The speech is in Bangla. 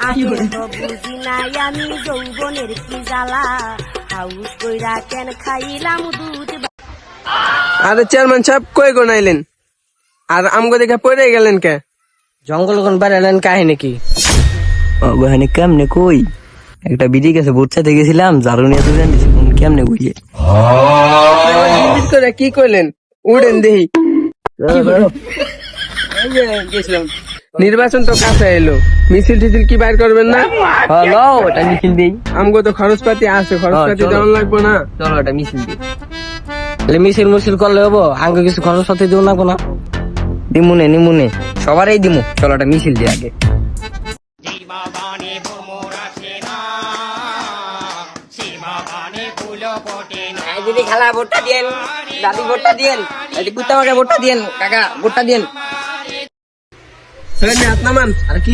আমি তো বুঝি নাই আমি যৌবনের কি জ্বালা হাউস কইরা কেন খাইলাম দুধ। আরে চেয়ারম্যান সাহেব কই গোনাইলেন আর আমগো দেখে পড়ে গেলেন কে? জঙ্গল কোন বেড়ালেন কাহিনী কি? ওখানে কেমনে কই একটা বিড়ি গেছে বুঝতে গেছিলাম ঝাড়ু নিয়ে তুলে দিছি কেমনে বুঝিয়ে করে কি কইলেন উড়েন দেহি। গেছিলাম নির্বাচন তো কাছে এলো, মিছিল টিছিল কি বাইর করবেন না? হলো ওটা মিছিল দিই। আমগো তো খরচপাতি আছে, খরচপাতি চলো। দেওয়ান লাগবো না? চলো ওটা মিছিল দিই। মিছিল মুছিল করলে হবো, আঙ্গ কিছু খরচ পাতি দেবো না কোনো। নিমুনে সবারই দিমু, চলো ওটা মিছিল দিই আগে। দিদি খালা ভোটটা দিয়েন, দাদি ভোটটা দিয়েন, কুত্তা আমাকে ভোটটা দিয়েন, কাকা ভোটটা দিয়েন। হাত নামান। আর কি